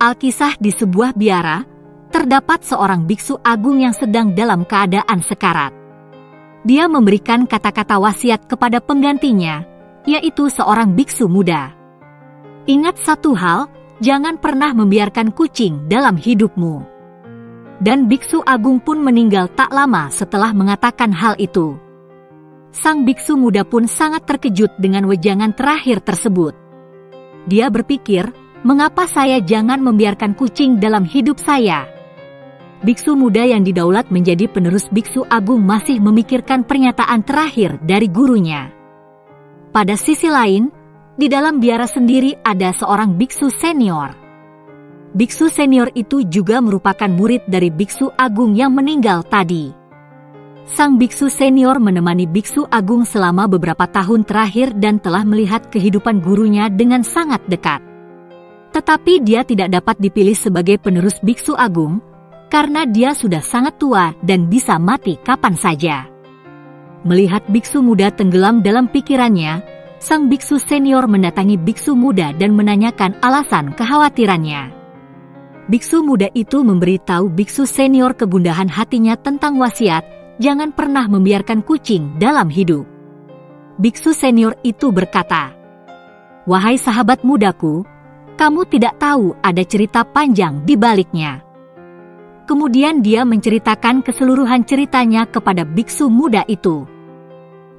Alkisah di sebuah biara, terdapat seorang biksu agung yang sedang dalam keadaan sekarat. Dia memberikan kata-kata wasiat kepada penggantinya, yaitu seorang biksu muda. Ingat satu hal, jangan pernah membiarkan kucing dalam hidupmu. Dan biksu agung pun meninggal tak lama setelah mengatakan hal itu. Sang biksu muda pun sangat terkejut dengan wejangan terakhir tersebut. Dia berpikir, mengapa saya jangan membiarkan kucing dalam hidup saya? Biksu muda yang didaulat menjadi penerus biksu agung masih memikirkan pernyataan terakhir dari gurunya. Pada sisi lain, di dalam biara sendiri ada seorang biksu senior. Biksu senior itu juga merupakan murid dari biksu agung yang meninggal tadi. Sang biksu senior menemani biksu agung selama beberapa tahun terakhir dan telah melihat kehidupan gurunya dengan sangat dekat. Tetapi dia tidak dapat dipilih sebagai penerus biksu agung, karena dia sudah sangat tua dan bisa mati kapan saja. Melihat biksu muda tenggelam dalam pikirannya, sang biksu senior mendatangi biksu muda dan menanyakan alasan kekhawatirannya. Biksu muda itu memberitahu biksu senior kegundahan hatinya tentang wasiat, jangan pernah membiarkan kucing dalam hidup. Biksu senior itu berkata, "Wahai sahabat mudaku, kamu tidak tahu ada cerita panjang di baliknya." Kemudian dia menceritakan keseluruhan ceritanya kepada biksu muda itu.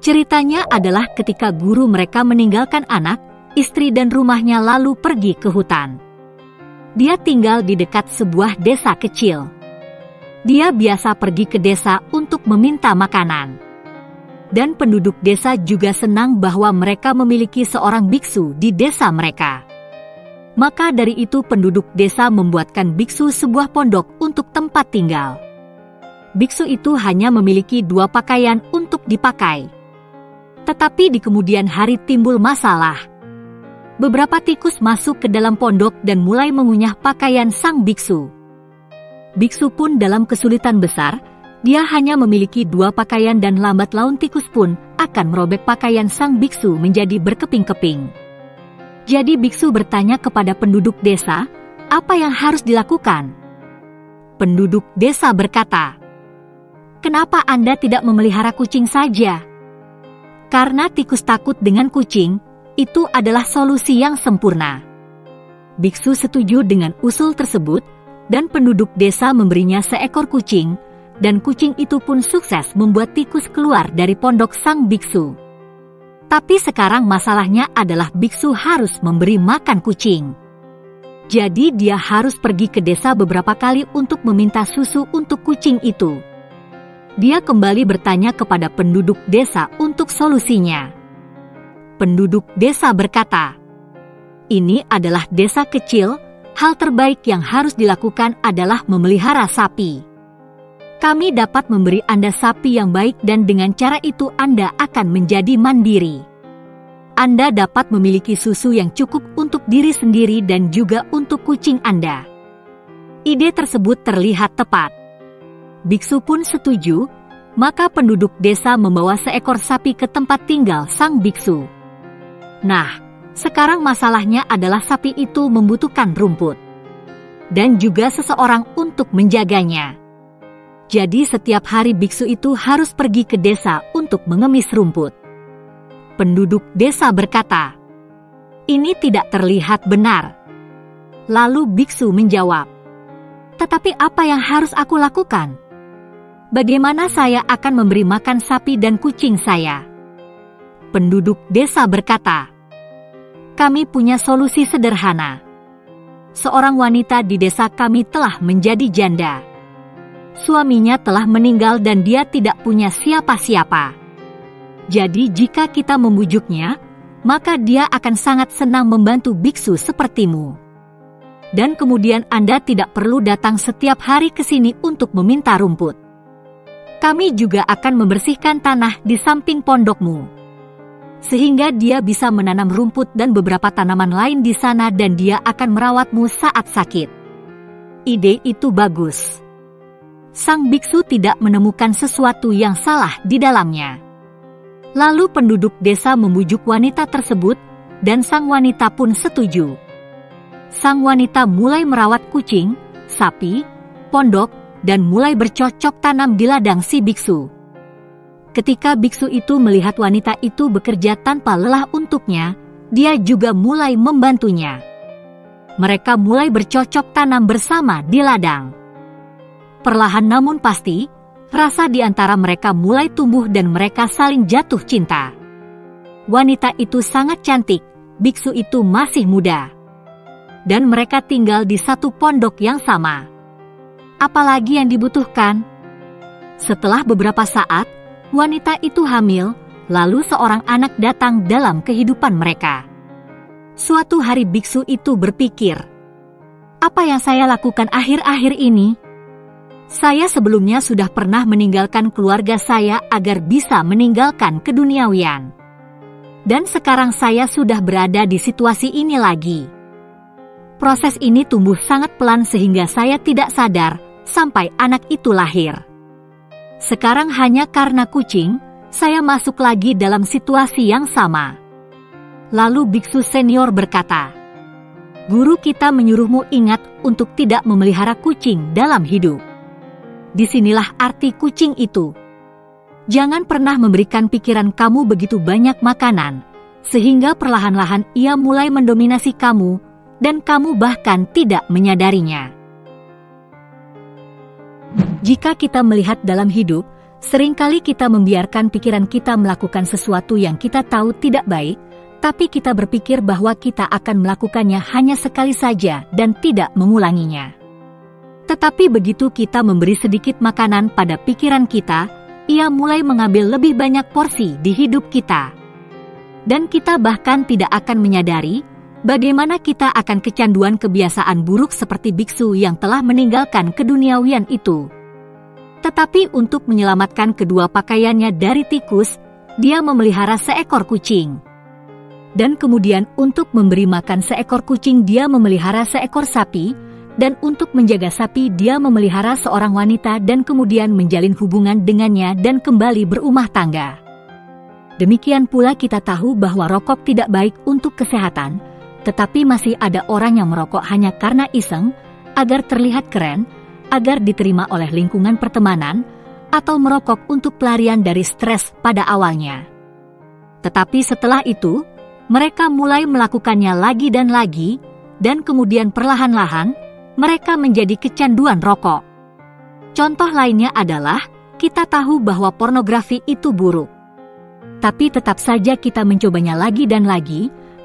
Ceritanya adalah ketika guru mereka meninggalkan anak, istri dan rumahnya lalu pergi ke hutan. Dia tinggal di dekat sebuah desa kecil. Dia biasa pergi ke desa untuk meminta makanan. Dan penduduk desa juga senang bahwa mereka memiliki seorang biksu di desa mereka. Maka dari itu penduduk desa membuatkan biksu sebuah pondok untuk tempat tinggal. Biksu itu hanya memiliki 2 pakaian untuk dipakai. Tetapi di kemudian hari timbul masalah. Beberapa tikus masuk ke dalam pondok dan mulai mengunyah pakaian sang biksu. Biksu pun dalam kesulitan besar, dia hanya memiliki 2 pakaian dan lambat laun tikus pun akan merobek pakaian sang biksu menjadi berkeping-keping. Jadi biksu bertanya kepada penduduk desa, apa yang harus dilakukan? Penduduk desa berkata, "Kenapa Anda tidak memelihara kucing saja?" Karena tikus takut dengan kucing, itu adalah solusi yang sempurna. Biksu setuju dengan usul tersebut, dan penduduk desa memberinya seekor kucing, dan kucing itu pun sukses membuat tikus keluar dari pondok sang biksu. Tapi sekarang masalahnya adalah biksu harus memberi makan kucing. Jadi dia harus pergi ke desa beberapa kali untuk meminta susu untuk kucing itu. Dia kembali bertanya kepada penduduk desa untuk solusinya. Penduduk desa berkata, "Ini adalah desa kecil, hal terbaik yang harus dilakukan adalah memelihara sapi. Kami dapat memberi Anda sapi yang baik dan dengan cara itu Anda akan menjadi mandiri. Anda dapat memiliki susu yang cukup untuk diri sendiri dan juga untuk kucing Anda." Ide tersebut terlihat tepat. Biksu pun setuju, maka penduduk desa membawa seekor sapi ke tempat tinggal sang biksu. Nah, sekarang masalahnya adalah sapi itu membutuhkan rumput. Dan juga seseorang untuk menjaganya. Jadi setiap hari biksu itu harus pergi ke desa untuk mengemis rumput. Penduduk desa berkata, "Ini tidak terlihat benar." Lalu biksu menjawab, "Tetapi apa yang harus aku lakukan? Bagaimana saya akan memberi makan sapi dan kucing saya?" Penduduk desa berkata, "Kami punya solusi sederhana. Seorang wanita di desa kami telah menjadi janda. Suaminya telah meninggal dan dia tidak punya siapa-siapa. Jadi jika kita membujuknya, maka dia akan sangat senang membantu biksu sepertimu. Dan kemudian Anda tidak perlu datang setiap hari ke sini untuk meminta rumput. Kami juga akan membersihkan tanah di samping pondokmu, sehingga dia bisa menanam rumput dan beberapa tanaman lain di sana dan dia akan merawatmu saat sakit." Ide itu bagus. Sang biksu tidak menemukan sesuatu yang salah di dalamnya. Lalu penduduk desa membujuk wanita tersebut, dan sang wanita pun setuju. sang wanita mulai merawat kucing, sapi, pondok, dan mulai bercocok tanam di ladang si biksu. Ketika biksu itu melihat wanita itu bekerja tanpa lelah untuknya, dia juga mulai membantunya. Mereka mulai bercocok tanam bersama di ladang. Perlahan namun pasti, rasa di antara mereka mulai tumbuh dan mereka saling jatuh cinta. Wanita itu sangat cantik, biksu itu masih muda. Dan mereka tinggal di satu pondok yang sama. Apalagi yang dibutuhkan? Setelah beberapa saat, wanita itu hamil, lalu seorang anak datang dalam kehidupan mereka. Suatu hari biksu itu berpikir, apa yang saya lakukan akhir-akhir ini? Saya sebelumnya sudah pernah meninggalkan keluarga saya agar bisa meninggalkan keduniawian. Dan sekarang saya sudah berada di situasi ini lagi. Proses ini tumbuh sangat pelan sehingga saya tidak sadar sampai anak itu lahir. Sekarang hanya karena kucing, saya masuk lagi dalam situasi yang sama. Lalu biksu senior berkata, guru kita menyuruhmu ingat untuk tidak memelihara kucing dalam hidup. Disinilah arti kucing itu. Jangan pernah memberikan pikiran kamu begitu banyak makanan, sehingga perlahan-lahan ia mulai mendominasi kamu, dan kamu bahkan tidak menyadarinya. Jika kita melihat dalam hidup, seringkali kita membiarkan pikiran kita melakukan sesuatu yang kita tahu tidak baik, tapi kita berpikir bahwa kita akan melakukannya hanya sekali saja dan tidak mengulanginya. Tetapi begitu kita memberi sedikit makanan pada pikiran kita, ia mulai mengambil lebih banyak porsi di hidup kita. Dan kita bahkan tidak akan menyadari bagaimana kita akan kecanduan kebiasaan buruk seperti biksu yang telah meninggalkan keduniawian itu. Tetapi untuk menyelamatkan kedua pakaiannya dari tikus, dia memelihara seekor kucing. Dan kemudian untuk memberi makan seekor kucing dia memelihara seekor sapi, dan untuk menjaga sapi dia memelihara seorang wanita dan kemudian menjalin hubungan dengannya dan kembali berumah tangga. Demikian pula kita tahu bahwa rokok tidak baik untuk kesehatan, tetapi masih ada orang yang merokok hanya karena iseng, agar terlihat keren, agar diterima oleh lingkungan pertemanan, atau merokok untuk pelarian dari stres pada awalnya. Tetapi setelah itu, mereka mulai melakukannya lagi, dan kemudian perlahan-lahan, mereka menjadi kecanduan rokok. Contoh lainnya adalah, kita tahu bahwa pornografi itu buruk. Tapi tetap saja kita mencobanya lagi,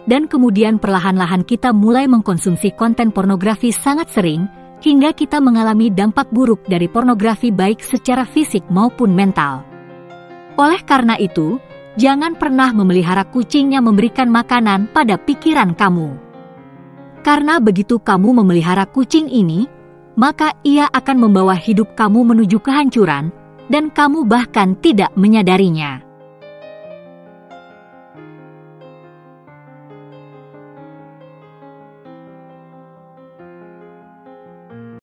dan kemudian perlahan-lahan kita mulai mengkonsumsi konten pornografi sangat sering, hingga kita mengalami dampak buruk dari pornografi baik secara fisik maupun mental. Oleh karena itu, jangan pernah memelihara kucing yang memberikan makanan pada pikiran kamu. Karena begitu kamu memelihara kucing ini, maka ia akan membawa hidup kamu menuju kehancuran, dan kamu bahkan tidak menyadarinya.